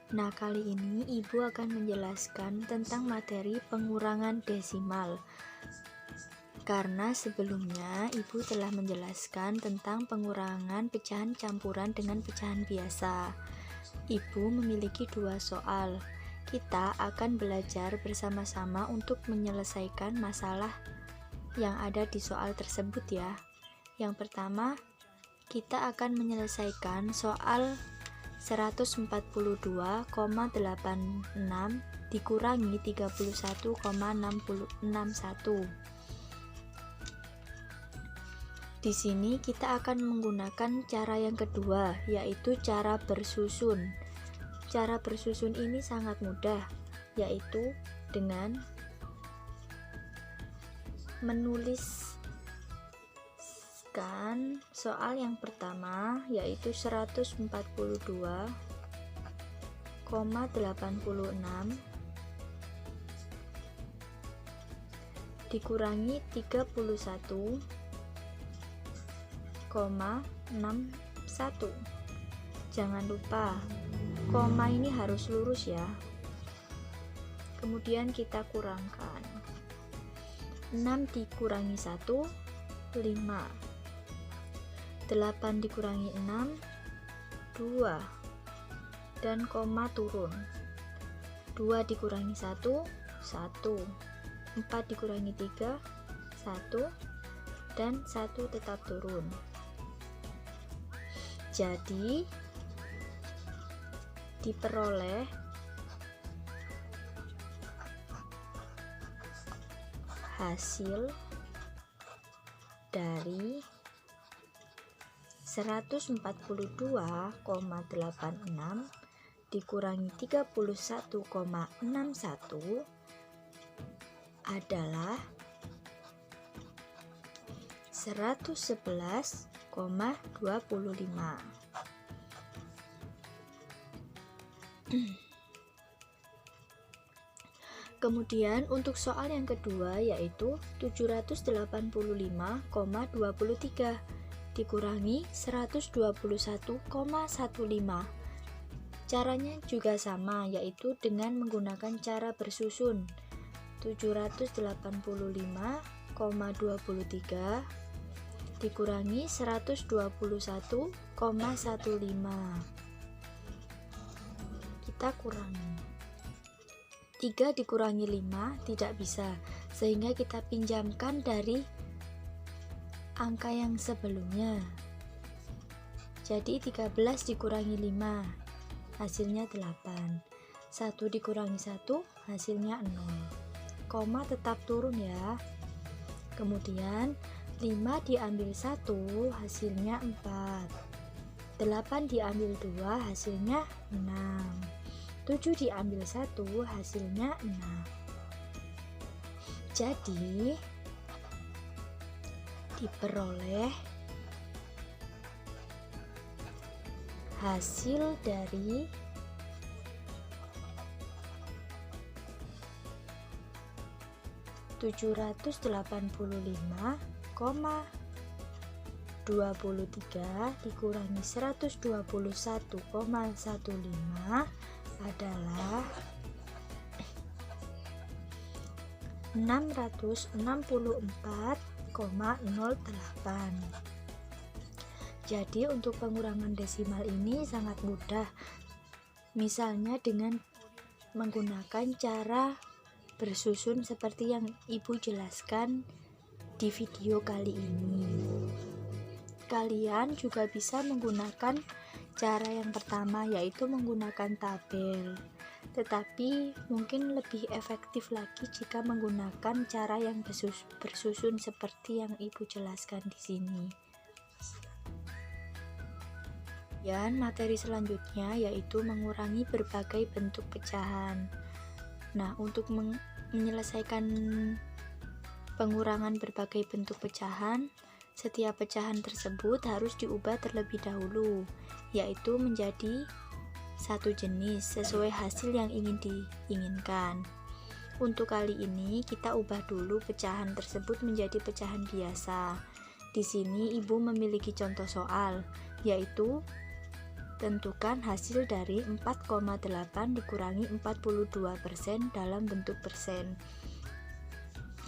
Nah, kali ini Ibu akan menjelaskan tentang materi pengurangan desimal. Karena sebelumnya Ibu telah menjelaskan tentang pengurangan pecahan campuran dengan pecahan biasa. Ibu memiliki 2 soal. Kita akan belajar bersama-sama untuk menyelesaikan masalah yang ada di soal tersebut ya. Yang pertama, kita akan menyelesaikan soal 142,86 dikurangi 31,661. Di sini kita akan menggunakan cara yang kedua, yaitu cara bersusun. Cara bersusun ini sangat mudah, yaitu dengan menuliskan soal yang pertama, yaitu 142,86 dikurangi 31,61. Jangan lupa koma ini harus lurus ya. Kemudian kita kurangkan 6 dikurangi 1, 5. 8 dikurangi 6, 2. Dan koma turun. 2 dikurangi 1, 1. 4 dikurangi 3, 1. Dan 1 tetap turun. Jadi diperoleh hasil dari 142,86 dikurangi 31,61 adalah 111,25. Kemudian untuk soal yang kedua, yaitu 785,23 dikurangi 121,15. Caranya juga sama, yaitu dengan menggunakan cara bersusun. 785,23 dikurangi 121,15. Kita kurangi. 3 dikurangi 5 tidak bisa, sehingga kita pinjamkan dari angka yang sebelumnya. Jadi 13 dikurangi 5 hasilnya 8. 1 dikurangi 1 hasilnya 0. Koma tetap turun ya. Kemudian 5 diambil 1 hasilnya 4. 8 diambil 2 hasilnya 6. 7 diambil 1 hasilnya 6. Jadi diperoleh hasil dari 785,23 dikurangi 121,15 adalah 664,08. Jadi untuk pengurangan desimal ini sangat mudah, misalnya dengan menggunakan cara bersusun seperti yang Ibu jelaskan di video kali ini. Kalian juga bisa menggunakan cara yang pertama, yaitu menggunakan tabel, tetapi mungkin lebih efektif lagi jika menggunakan cara yang bersusun seperti yang Ibu jelaskan di sini. Dan materi selanjutnya yaitu mengurangi berbagai bentuk pecahan. Nah, untuk menyelesaikan pengurangan berbagai bentuk pecahan, setiap pecahan tersebut harus diubah terlebih dahulu, yaitu menjadi satu jenis sesuai hasil yang ingin diinginkan. Untuk kali ini kita ubah dulu pecahan tersebut menjadi pecahan biasa. Di sini Ibu memiliki contoh soal, yaitu tentukan hasil dari 4,8 dikurangi 42% dalam bentuk persen.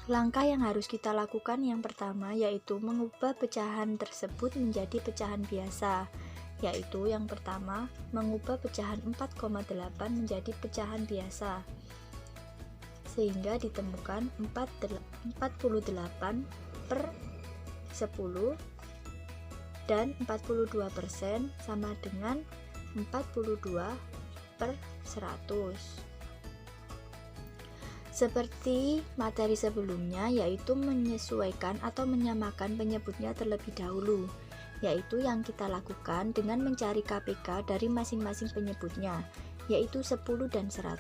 Langkah yang harus kita lakukan yang pertama yaitu mengubah pecahan tersebut menjadi pecahan biasa. Yaitu yang pertama, mengubah pecahan 4,8 menjadi pecahan biasa. Sehingga ditemukan 48 per 10 dan 42% sama dengan 42 per 100. Seperti materi sebelumnya, yaitu menyesuaikan atau menyamakan penyebutnya terlebih dahulu, yaitu yang kita lakukan dengan mencari KPK dari masing-masing penyebutnya, yaitu 10 dan 100.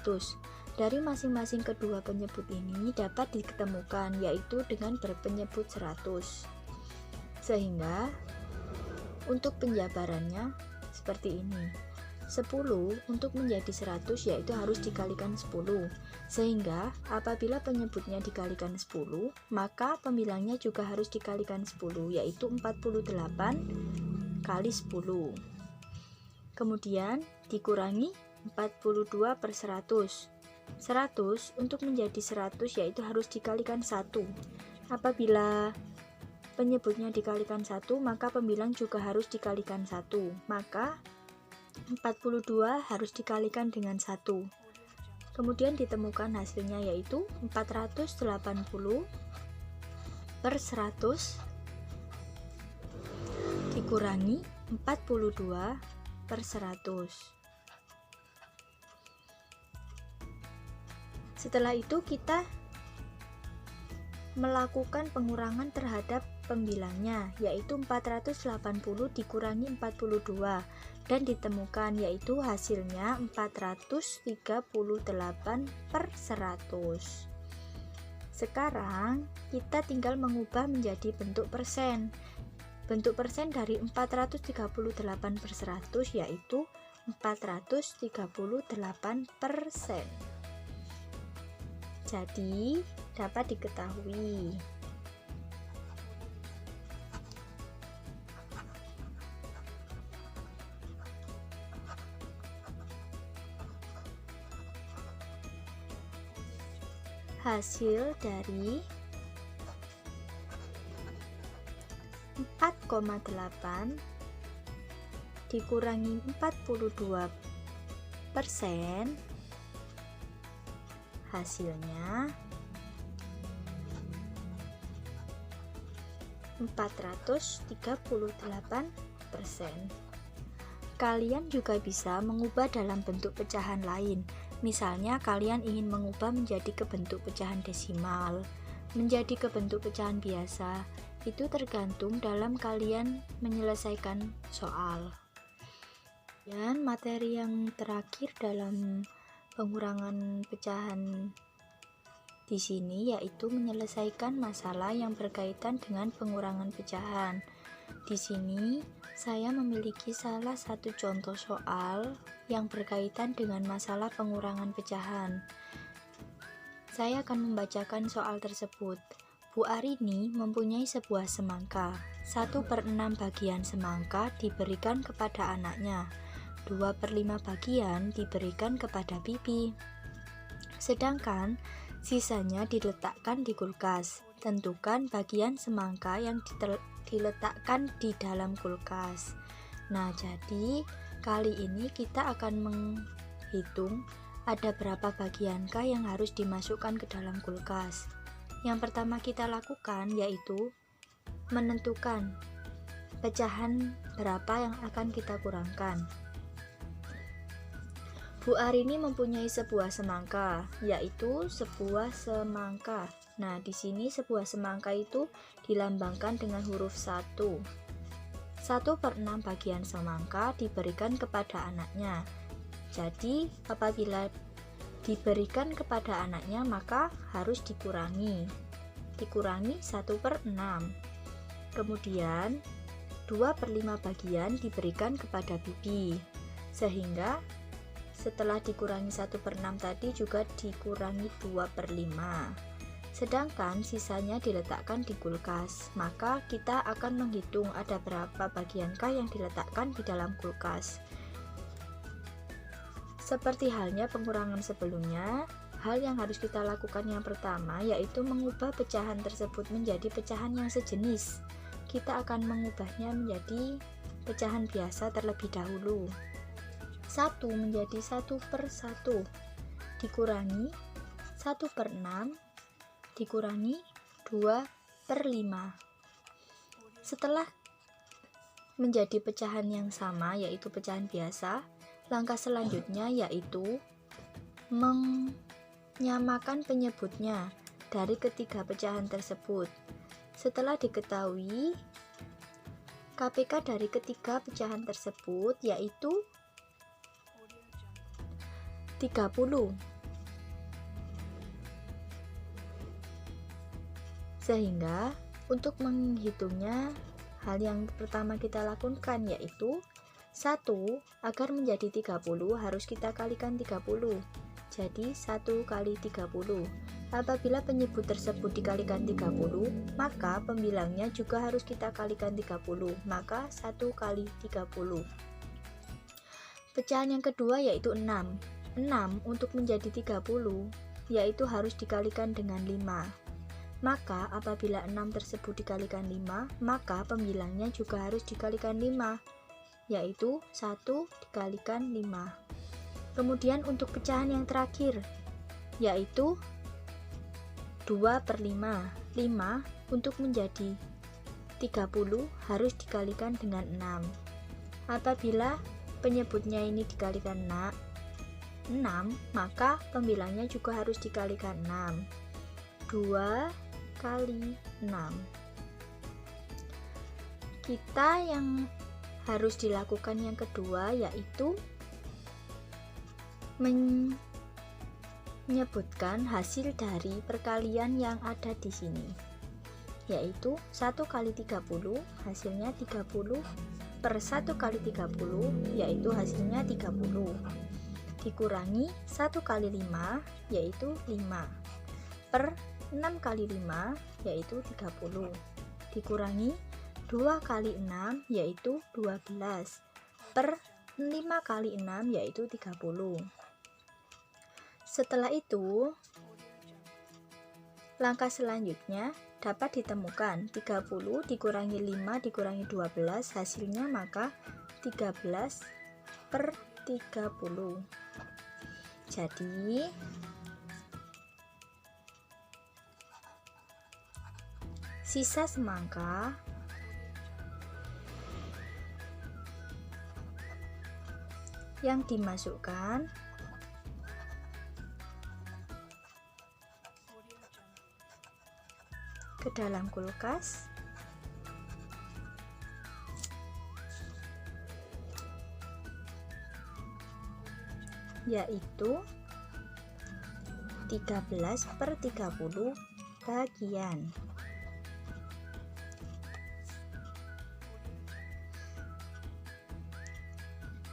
Dari masing-masing kedua penyebut ini dapat ditemukan, yaitu dengan berpenyebut 100. Sehingga untuk penjabarannya seperti ini. 10 untuk menjadi 100 yaitu harus dikalikan 10. Sehingga apabila penyebutnya dikalikan 10, maka pembilangnya juga harus dikalikan 10, yaitu 48 kali 10. Kemudian dikurangi 42 per 100. 100 untuk menjadi 100 yaitu harus dikalikan 1. Apabila penyebutnya dikalikan 1, maka pembilang juga harus dikalikan 1. Maka 42 harus dikalikan dengan 1. Kemudian ditemukan hasilnya yaitu 480 per 100 dikurangi 42 per 100. Setelah itu kita melakukan pengurangan terhadap pembilangnya, yaitu 480 dikurangi 42 dan ditemukan yaitu hasilnya 438 per 100. Sekarang kita tinggal mengubah menjadi bentuk persen. Bentuk persen dari 438 per 100 yaitu 438%. Jadi dapat diketahui hasil dari 4,8 dikurangi 42%, hasilnya 438%. Kalian juga bisa mengubah dalam bentuk pecahan lain. Misalnya kalian ingin mengubah menjadi ke bentuk pecahan desimal, menjadi ke bentuk pecahan biasa. Itu tergantung dalam kalian menyelesaikan soal. Dan materi yang terakhir dalam pengurangan pecahan di sini yaitu menyelesaikan masalah yang berkaitan dengan pengurangan pecahan. Di sini saya memiliki salah satu contoh soal yang berkaitan dengan masalah pengurangan pecahan. Saya akan membacakan soal tersebut. Bu Arini mempunyai sebuah semangka. 1/6 bagian semangka diberikan kepada anaknya. 2/5 bagian diberikan kepada bibi. Sedangkan sisanya diletakkan di kulkas. Tentukan bagian semangka yang diletakkan di dalam kulkas. Nah, jadi kali ini kita akan menghitung ada berapa bagiankah yang harus dimasukkan ke dalam kulkas. Yang pertama kita lakukan yaitu menentukan pecahan berapa yang akan kita kurangkan. Bu Arini mempunyai sebuah semangka, yaitu sebuah semangka. Nah, di sini sebuah semangka itu dilambangkan dengan huruf 1. 1/6 bagian semangka diberikan kepada anaknya. Jadi, apabila diberikan kepada anaknya, maka harus dikurangi. Dikurangi 1/6. Kemudian, 2/5 bagian diberikan kepada bibi. Sehingga setelah dikurangi 1/6 tadi juga dikurangi 2/5. Sedangkan sisanya diletakkan di kulkas. Maka kita akan menghitung ada berapa bagiankah yang diletakkan di dalam kulkas. Seperti halnya pengurangan sebelumnya, hal yang harus kita lakukan yang pertama yaitu mengubah pecahan tersebut menjadi pecahan yang sejenis. Kita akan mengubahnya menjadi pecahan biasa terlebih dahulu. 1 menjadi 1/1 dikurangi 1/6 dikurangi 2/5. Setelah menjadi pecahan yang sama yaitu pecahan biasa, langkah selanjutnya yaitu menyamakan penyebutnya dari ketiga pecahan tersebut. Setelah diketahui KPK dari ketiga pecahan tersebut yaitu 30. Sehingga untuk menghitungnya, hal yang pertama kita lakukan yaitu 1 agar menjadi 30 harus kita kalikan 30. Jadi 1 kali 30. Apabila penyebut tersebut dikalikan 30, maka pembilangnya juga harus kita kalikan 30. Maka 1 kali 30. Pecahan yang kedua yaitu 6. 6 untuk menjadi 30 yaitu harus dikalikan dengan 5. Maka apabila 6 tersebut dikalikan 5, maka pembilangnya juga harus dikalikan 5, yaitu 1 dikalikan 5. Kemudian untuk pecahan yang terakhir, yaitu 2/5. 5 untuk menjadi 30 harus dikalikan dengan 6. Apabila penyebutnya ini dikalikan 6, maka pembilangnya juga harus dikalikan 6. 2 kali 6. Kita yang harus dilakukan yang kedua yaitu menyebutkan hasil dari perkalian yang ada di sini, yaitu 1 kali 30 hasilnya 30 per 1 kali 30 yaitu hasilnya 30 dikurangi 1 kali 5 yaitu 5 per 6 kali 5 yaitu 30 dikurangi 2 kali 6 yaitu 12 per 5 kali 6 yaitu 30. Setelah itu langkah selanjutnya dapat ditemukan 30 dikurangi 5 dikurangi 12 hasilnya maka 13 per 30. Jadi sisa semangka yang dimasukkan ke dalam kulkas yaitu 13 per 30 bagian.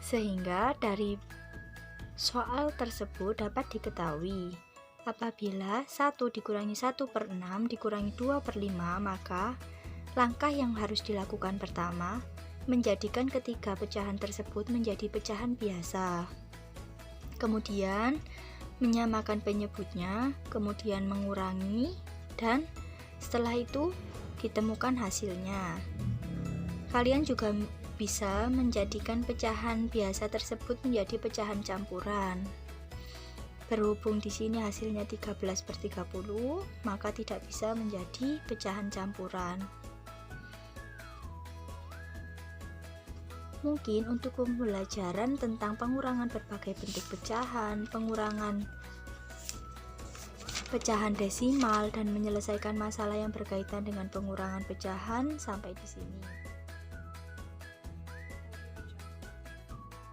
Sehingga dari soal tersebut dapat diketahui apabila 1 dikurangi 1/6 dikurangi 2/5, maka langkah yang harus dilakukan pertama menjadikan ketiga pecahan tersebut menjadi pecahan biasa, kemudian menyamakan penyebutnya, kemudian mengurangi, dan setelah itu ditemukan hasilnya. Kalian juga bisa menjadikan pecahan biasa tersebut menjadi pecahan campuran. Berhubung di sini hasilnya 13 per 30, maka tidak bisa menjadi pecahan campuran. Mungkin untuk pembelajaran tentang pengurangan berbagai bentuk pecahan, pengurangan pecahan desimal, dan menyelesaikan masalah yang berkaitan dengan pengurangan pecahan sampai di sini.